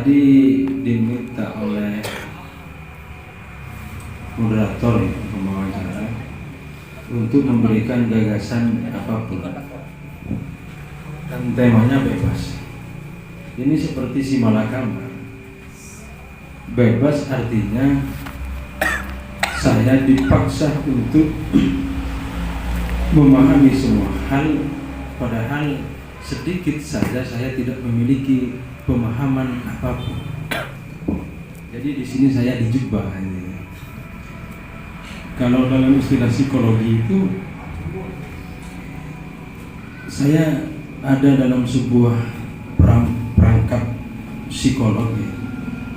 tadi diminta oleh moderator ya, pembawa acara untuk memberikan gagasan apapun dan temanya bebas. Ini seperti si malakama. Bebas artinya saya dipaksa untuk memahami semua hal, padahal sedikit saja saya tidak memiliki pemahaman apapun. Jadi di sini saya dijebak. Kalau dalam istilah psikologi itu, saya ada dalam sebuah perangkap psikologi,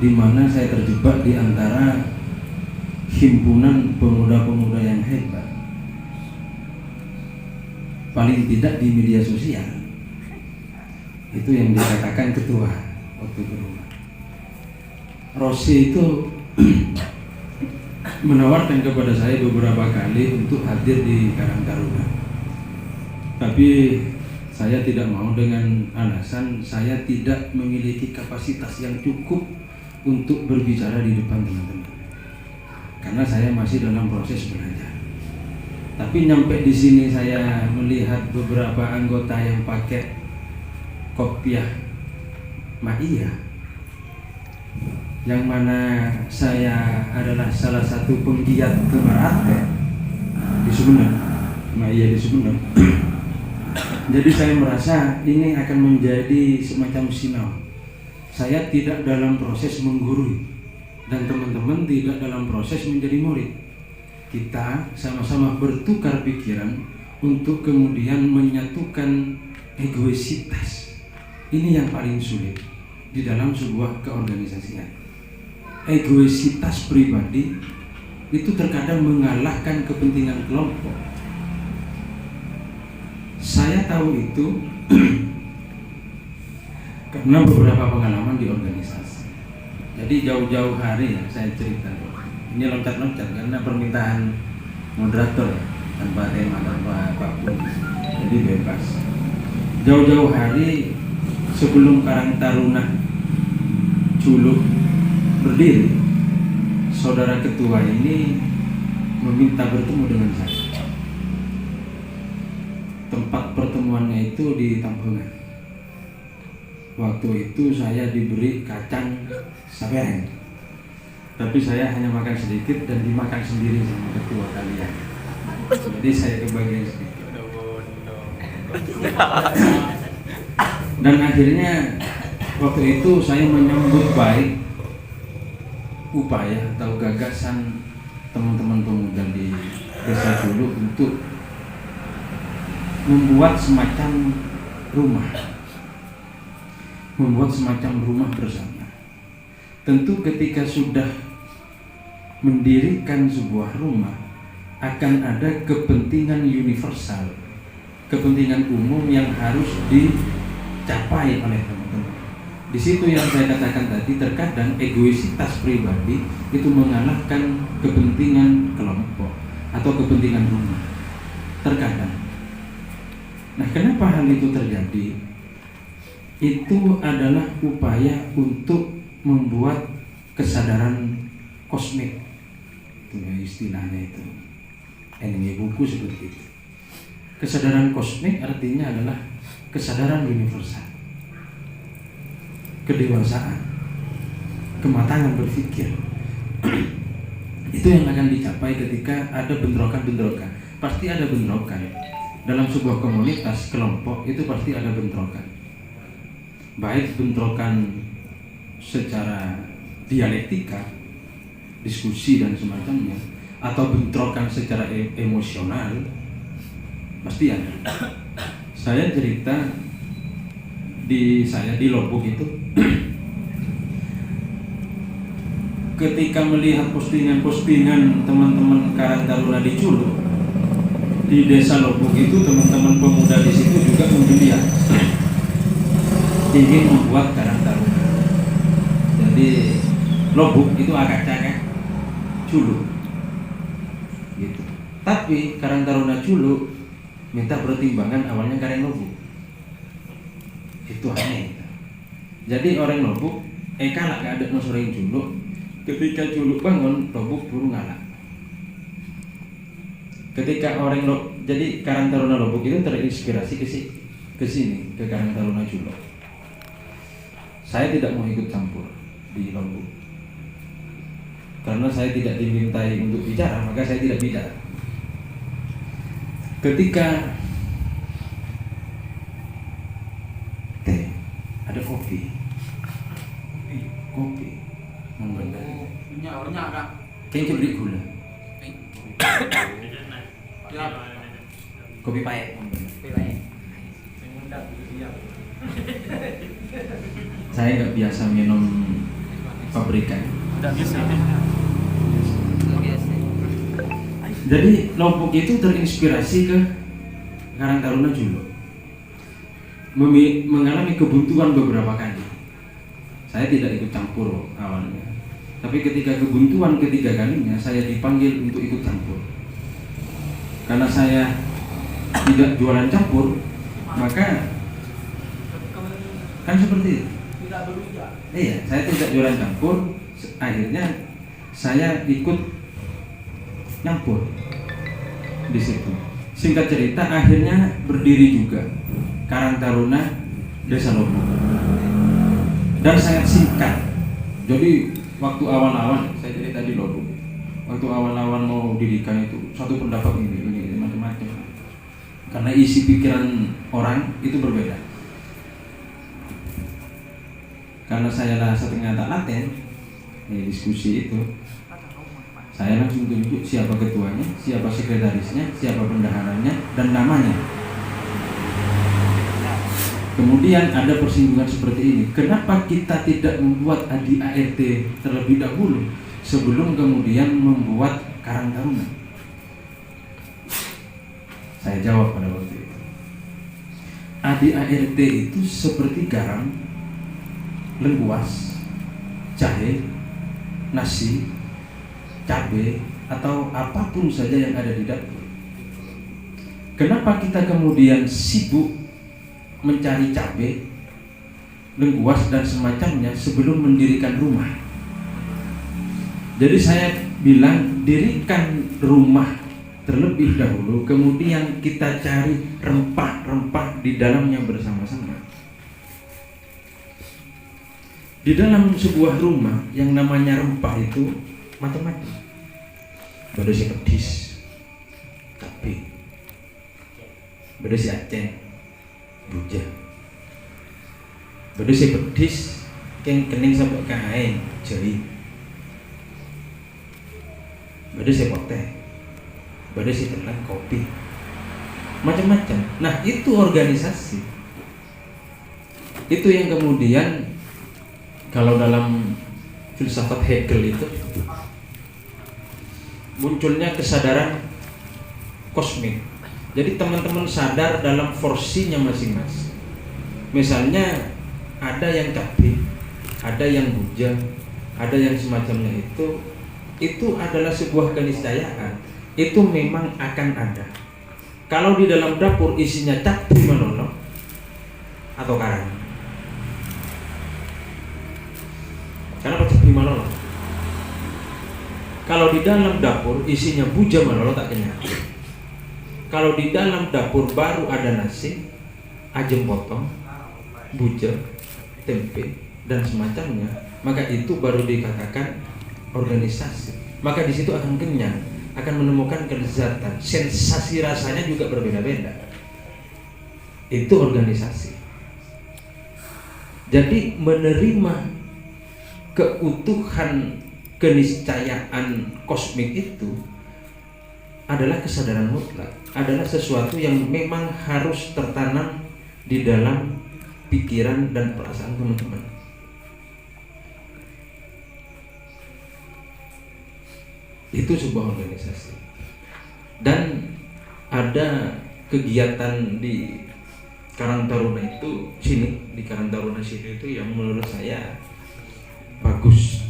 di mana saya terjebak di antara himpunan pemuda-pemuda yang hebat. Paling tidak di media sosial. Itu yang dikatakan ketua waktu ke rumah. Rosi itu menawarkan kepada saya beberapa kali untuk hadir di Karang Taruna. Tapi saya tidak mau dengan alasan saya tidak memiliki kapasitas yang cukup untuk berbicara di depan teman-teman. Karena saya masih dalam proses belajar. Tapi nyampe di sini saya melihat beberapa anggota yang pakai kopiah Ma'iyah, yang mana saya adalah salah satu penggiat kemerhatian di Sumeneb, Ma'iyah di Sumeneb. Jadi saya merasa ini akan menjadi semacam sinau. Saya tidak dalam proses menggurui dan teman-teman tidak dalam proses menjadi murid. Kita sama-sama bertukar pikiran untuk kemudian menyatukan egoisitas. Ini yang paling sulit di dalam sebuah keorganisasian. Egoisitas pribadi itu terkadang mengalahkan kepentingan kelompok. Saya tahu itu karena beberapa pengalaman di organisasi. Jadi jauh-jauh hari ya saya cerita. Ini loncat-loncat karena permintaan moderator ya, tanpa tema, tanpa apapun. Jadi bebas. Jauh-jauh hari sebelum Karang Taruna Culuk berdiri, saudara ketua ini meminta bertemu dengan saya. Tempat pertemuannya itu di Tampungan. Waktu itu saya diberi kacang sawereng, tapi saya hanya makan sedikit dan dimakan sendiri sama ketua kalian. Jadi saya kebagian sedikit. Dan akhirnya waktu itu saya menyambut baik upaya atau gagasan teman-teman pemuda di Desa Culuk untuk membuat semacam rumah bersama. Tentu ketika sudah mendirikan sebuah rumah akan ada kepentingan universal, kepentingan umum yang harus dicapai oleh teman-teman. Di situ yang saya katakan tadi, terkadang egoisitas pribadi itu mengalahkan kepentingan kelompok atau kepentingan rumah. Terkadang. Nah, kenapa hal itu terjadi? Itu adalah upaya untuk membuat kesadaran kosmik. Itu ya istilahnya itu. Ini buku seperti itu. Kesadaran kosmik artinya adalah kesadaran universal, kedewasaan, kematangan berpikir. Itu yang akan dicapai ketika ada bentrokan-bentrokan. Pasti ada bentrokan. Dalam sebuah komunitas, kelompok itu pasti ada bentrokan. Baik bentrokan secara dialektika, diskusi dan semacamnya, atau bentrokan secara emosional, pasti ada. Saya cerita di Lombok itu ketika melihat postingan-postingan teman-teman Karang Taruna di Culuk di Desa Lombok itu, teman-teman pemuda di situ juga menggeliat ingin membuat Karang Taruna. Jadi Lombok itu agak-agak Culuk gitu. Tapi Karang Taruna Culuk minta pertimbangan awalnya Karang Lombok. Itu aneh. Jadi orang Lombok kalak gak ada sore juluk. Ketika juluk bangun, Lobuk buru ngalak. Ketika orang jadi Karang Taruna Lobuk itu terinspirasi ke sini, ke Karang Taruna Juluk. Saya tidak mau ikut campur di Lombok karena saya tidak dimintai untuk bicara, maka saya tidak bicara. Ketika teh, ada kopi, Minyak kak. Kayaknya beli gula. Kopi pahit. Saya nggak biasa minum pabrikan. Udah biasa. Jadi Lombok itu terinspirasi ke Karang Taruna Juluk. Mengalami kebuntuan beberapa kali. Saya tidak ikut campur awalnya. Tapi ketika kebuntuan ketiga kalinya, saya dipanggil untuk ikut campur. Karena saya tidak jualan campur, maka kan seperti itu. Iya, saya tidak jualan campur. Akhirnya saya ikut nyampur di situ. Singkat cerita, akhirnya berdiri juga Karang Taruna Desa Lombok. Dan sangat singkat. Jadi waktu awal-awal, saya cerita di Lombok, waktu awal-awal mau dirikan itu satu pendapat ini macam-macam. Karena isi pikiran orang itu berbeda. Karena saya rasa ternyata laten, diskusi itu, saya langsung tunjuk siapa ketuanya, siapa sekretarisnya, siapa bendaharanya, dan namanya. Kemudian ada persinggungan seperti ini. Kenapa kita tidak membuat ADART terlebih dahulu sebelum kemudian membuat Karang Taruna? Saya jawab pada waktu itu. ADART itu seperti garam, lengkuas, jahe, nasi, cabai, atau apapun saja yang ada di dapur. Kenapa kita kemudian sibuk mencari cabai, lengkuas dan semacamnya sebelum mendirikan rumah? Jadi saya bilang dirikan rumah terlebih dahulu, kemudian kita cari rempah-rempah di dalamnya bersama-sama. Di dalam sebuah rumah yang namanya rempah itu macam-macam. Ada si pedis, cabai, ada si aceh, buja, ada si pedis, kening sampai kain, jeli, ada si poteh, ada si telan kopi, macam-macam. Nah itu organisasi. Itu yang kemudian kalau dalam filsafat Hegel itu munculnya kesadaran kosmik. Jadi teman-teman sadar dalam porsinya masing-masing. Misalnya ada yang cabai, ada yang buja, ada yang semacamnya itu adalah sebuah keniscayaan. Itu memang akan ada. Kalau di dalam dapur isinya cabai menolong atau karang. Kenapa cabai menolong? Kalau di dalam dapur isinya buja menolong tak kenyang. Kalau di dalam dapur baru ada nasi, ajem potong, buja, tempe, dan semacamnya, maka itu baru dikatakan organisasi. Maka di situ akan kenyang, akan menemukan kelezatan, sensasi rasanya juga berbeda-beda. Itu organisasi. Jadi menerima keutuhan keniscayaan kosmik itu adalah kesadaran mutlak, adalah sesuatu yang memang harus tertanam di dalam pikiran dan perasaan teman-teman. Itu sebuah organisasi. Dan ada kegiatan di Karang Taruna itu sini, di Karang Taruna sini itu yang menurut saya bagus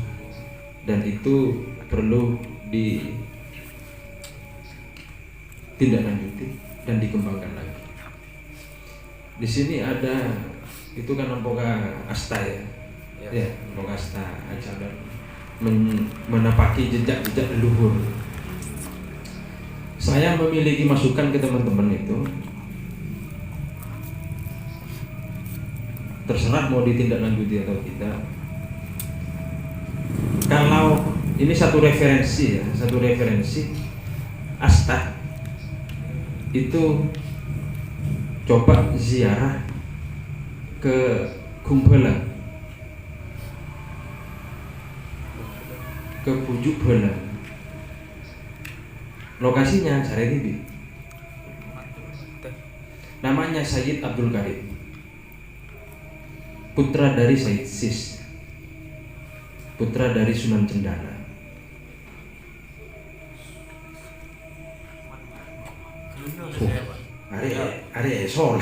dan itu perlu ditindaklanjuti dan dikembangkan lagi. Di sini ada itu kan Nampoka Asta ya, ya lokasta aja dan menapaki jejak-jejak leluhur. Saya memiliki masukan ke teman-teman itu, terserah mau ditindaklanjuti atau tidak. Kalau ini satu referensi ya, satu referensi Asta itu coba ziarah ke Gumbala, ke Bujuk Bala. Lokasinya Jare TV. Namanya Sayyid Abdul Karim, putra dari Sayyid Sis, putra dari Sunan Cendana. Hari esok.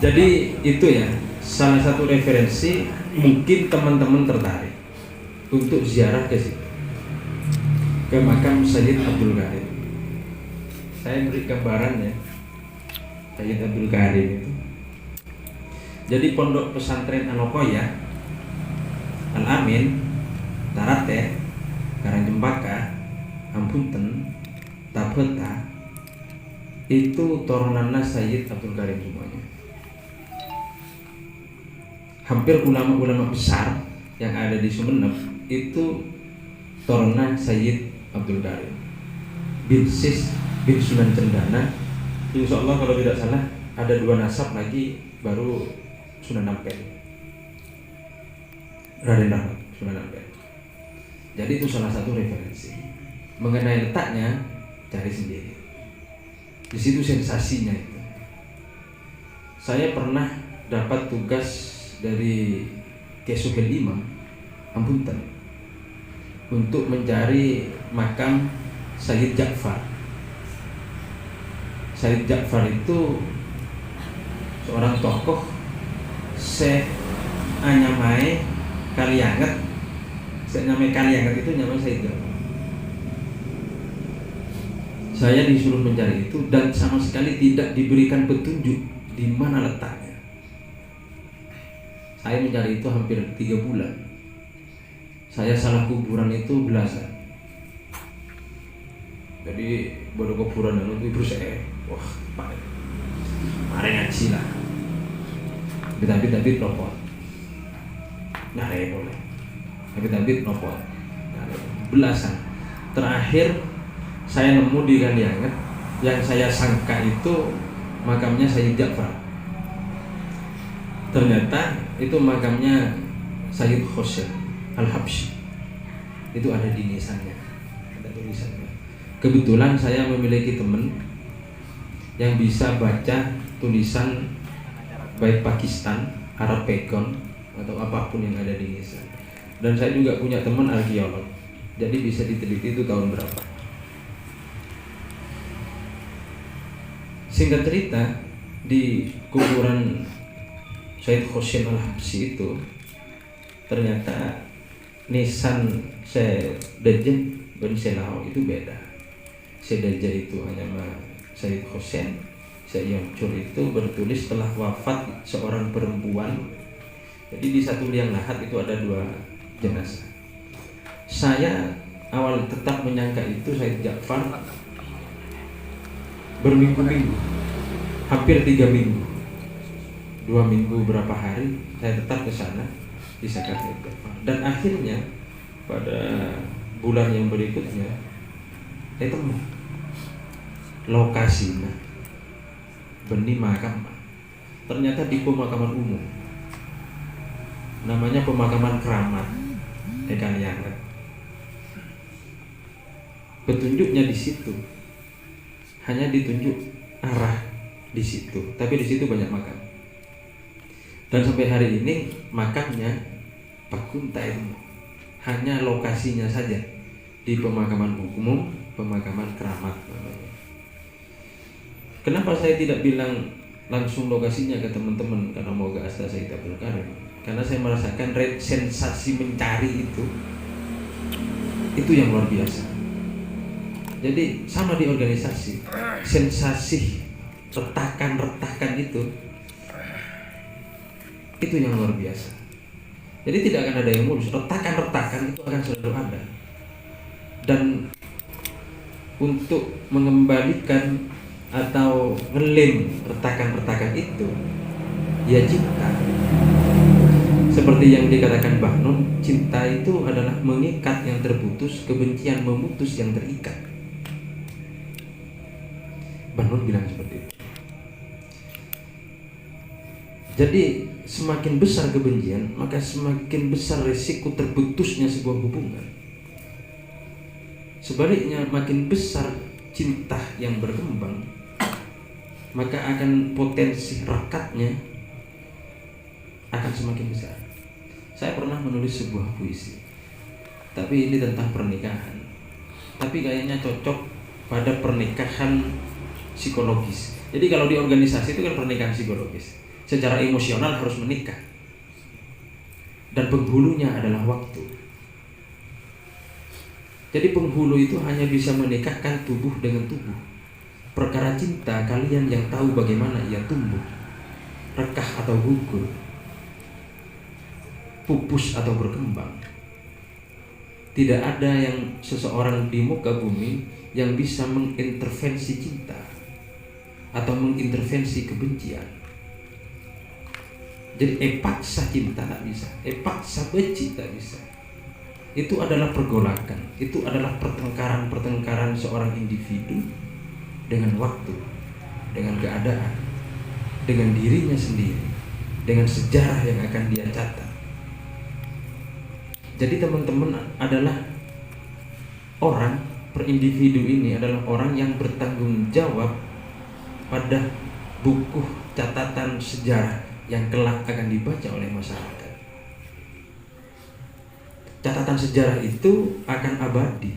Jadi itu ya salah satu referensi, mungkin teman-teman tertarik untuk ziarah ke situ, ke makam Sayyid Abdul Karim. Saya beri gambaran ya, Sayyid Abdul Karim itu. Jadi pondok pesantren Anokoya, Al-Amin, Tarate, Karangjembaka, Ampunten, Tabeta, itu turunannya Sayyid Abdul Karim semuanya. Hampir ulama-ulama besar yang ada di Sumeneb itu turunan Sayyid Abdul Karim bin Sis bin Sunan Cendana. Insya Allah kalau tidak salah ada 2 nasab lagi baru Sunan Ampel, Raden Rahmat Sunan Ampel. Jadi itu salah satu referensi. Mengenai letaknya cari sendiri. Di situ sensasinya itu. Saya pernah dapat tugas dari Kesugel Imam Ampunten untuk mencari makam Sayyid Ja'far. Sayyid Ja'far itu seorang tokoh Anyamai Kalianget. Anyamai Kalianget itu nyamai Sayyid Ja'far. Saya disuruh mencari itu dan sama sekali tidak diberikan petunjuk di mana letaknya. Saya mencari itu hampir 3 bulan. Saya salah kuburan itu belasan. Jadi bodoh kuburan itu ibu saya, wah pak, mari ngaji lah. Tapi lopot, nyari boleh. Tapi lopot, belasan. Terakhir saya nemu di Kalianget yang saya sangka itu makamnya Sayyid Ja'far. Ternyata itu makamnya Sayyid Khosyr Al-Habsyi. Itu ada di nisannya, ada tulisannya. Kebetulan saya memiliki teman yang bisa baca tulisan baik Pakistan, Arab Pegon atau apapun yang ada di nisan. Dan saya juga punya teman arkeolog. Jadi bisa diteliti itu tahun berapa. Singkat cerita, di kuburan Sayyid Khosyr Al-Habsyi itu ternyata nisan Sedajen bin Selau itu beda. Sedajen itu hanya Sayyid Khosyr. Seyoncur itu bertulis setelah wafat seorang perempuan. Jadi di satu liang lahat itu ada 2 jenazah. Saya awal tetap menyangka itu Sayyid Ja'far. Berminggu-minggu, hampir 3 minggu, 2 minggu berapa hari saya tetap ke sana di Sayyid Ja'far. Dan akhirnya pada bulan yang berikutnya saya temu lokasinya benih makam. Ternyata di pemakaman umum, namanya pemakaman keramat Kalianget. Petunjuknya di situ, hanya ditunjuk arah di situ, tapi di situ banyak makam. Dan sampai hari ini makamnya Pak Kunta itu hanya lokasinya saja di pemakaman umum, pemakaman keramat namanya. Kenapa saya tidak bilang langsung lokasinya ke teman-teman karena mau ke Asta Sayyid Abdul Karim? Karena saya merasakan sensasi mencari itu yang luar biasa. Jadi sama di organisasi, sensasi retakan itu yang luar biasa. Jadi tidak akan ada yang mulus, retakan itu akan selalu ada. Dan untuk mengembalikan atau ngelem retakan itu, ya cinta. Seperti yang dikatakan Mbah Nun, cinta itu adalah mengikat yang terputus, kebencian memutus yang terikat. Mbah Nun bilang seperti itu. Jadi semakin besar kebencian, maka semakin besar resiko terputusnya sebuah hubungan. Sebaliknya, makin besar cinta yang berkembang, maka akan potensi rekatnya akan semakin besar. Saya pernah menulis sebuah puisi, tapi ini tentang pernikahan. Tapi kayaknya cocok pada pernikahan psikologis. Jadi kalau di organisasi itu kan pernikahan psikologis. Secara emosional harus menikah. Dan penghulunya adalah waktu. Jadi penghulu itu hanya bisa menikahkan tubuh dengan tubuh. Perkara cinta, kalian yang tahu bagaimana ia tumbuh, rekah atau gugur, pupus atau berkembang. Tidak ada yang seseorang di muka bumi yang bisa mengintervensi cinta atau mengintervensi kebencian. Jadi epaksa cinta tak bisa, epaksa benci tak bisa. Itu adalah pergolakan, itu adalah pertengkaran seorang individu dengan waktu, dengan keadaan, dengan dirinya sendiri, dengan sejarah yang akan dia catat. Jadi teman-teman adalah orang, per individu ini adalah orang yang bertanggung jawab pada buku catatan sejarah yang kelak akan dibaca oleh masyarakat. Catatan sejarah itu akan abadi.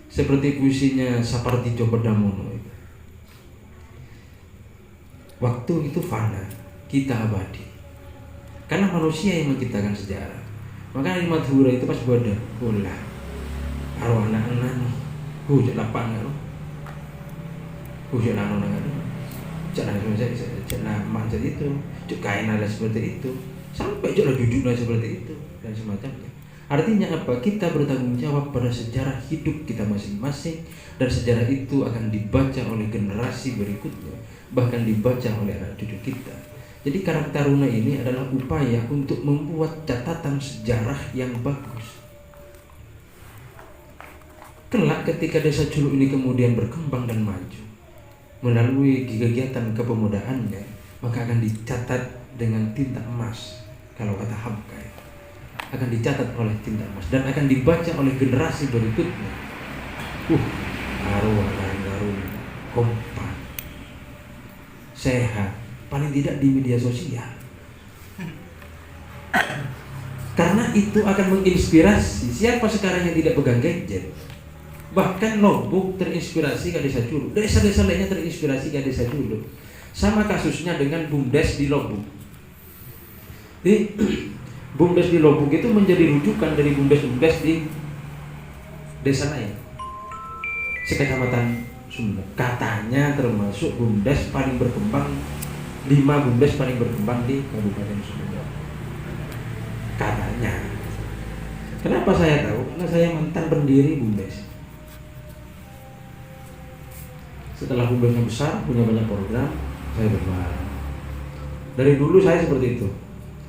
Seperti puisinya Sapardi Djoko Damono itu. Waktu itu fana, kita abadi. Karena manusia yang menciptakan sejarah. Maka di Madura itu pas bodoh, ulah arwah anak-anak nih, hujat lapang kan, hujat anak-anak kan, jangan macam itu, kain ala seperti itu, sampai jalan duduknya seperti itu dan semacamnya. Artinya apa? Kita bertanggung jawab pada sejarah hidup kita masing-masing, dan sejarah itu akan dibaca oleh generasi berikutnya, bahkan dibaca oleh anak cucu kita. Jadi Karang Taruna ini adalah upaya untuk membuat catatan sejarah yang bagus. Kelak ketika Desa Culu ini kemudian berkembang dan maju melalui kegiatan kepemudaannya, maka akan dicatat dengan tinta emas. Kalau kata Hamka, akan dicatat oleh tinta emas dan akan dibaca oleh generasi berikutnya. Arwah Karang Taruna kompak, sehat, paling tidak di media sosial. Karena itu akan menginspirasi siapa sekarang yang tidak pegang gadget. Bahkan Lombok terinspirasi ke Desa Culu, desa-desa lainnya terinspirasi ke Desa Culu. Sama kasusnya dengan BUMDes di Lombok. Jadi BUMDes di Lombok itu menjadi rujukan dari BUMDes di desa lain sekecamatan Sunda. Katanya termasuk BUMDes paling berkembang, 5 BUMDes paling berkembang di Kabupaten Sunda. Katanya. Kenapa saya tahu? Karena saya mantan pendiri BUMDes. Setelah BUMDesnya besar, punya banyak program, saya bermain. Dari dulu saya seperti itu.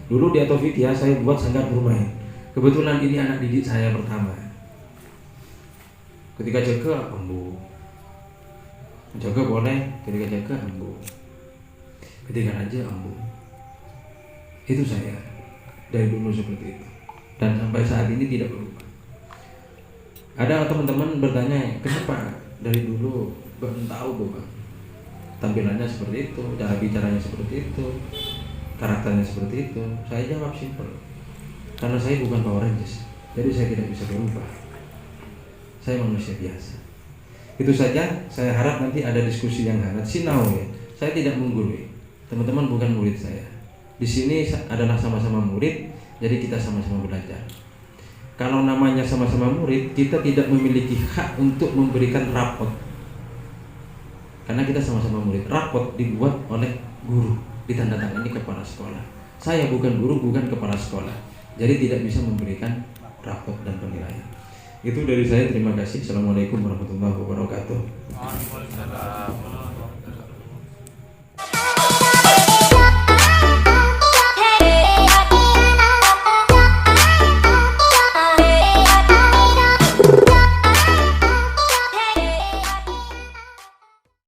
Dulu di Atovidia saya buat sanggar bermain. Kebetulan ini anak didik saya pertama. Ketika jaga, ambu. Jaga boleh, ketika jaga, ambu. Ketika aja ambu. Itu saya dari dulu seperti itu, dan sampai saat ini tidak berubah. Ada teman-teman bertanya, kenapa dari dulu Bang tahu Bang tampilannya seperti itu, cara bicaranya seperti itu, karakternya seperti itu? Saya jawab simpel, karena saya bukan Power Rangers, jadi saya tidak bisa berubah. Saya manusia biasa. Itu saja. Saya harap nanti ada diskusi yang hangat. Sinau ya, saya tidak menggurui. Teman-teman bukan murid saya. Di sini adalah sama-sama murid, jadi kita sama-sama belajar. Kalau namanya sama-sama murid, kita tidak memiliki hak untuk memberikan rapot. Karena kita sama-sama murid. Rapot dibuat oleh guru, ditandatangani kepala sekolah. Saya bukan guru, bukan kepala sekolah. Jadi tidak bisa memberikan rapot dan penilaian. Itu dari saya, terima kasih. Assalamualaikum warahmatullahi wabarakatuh. Waalaikumsalam.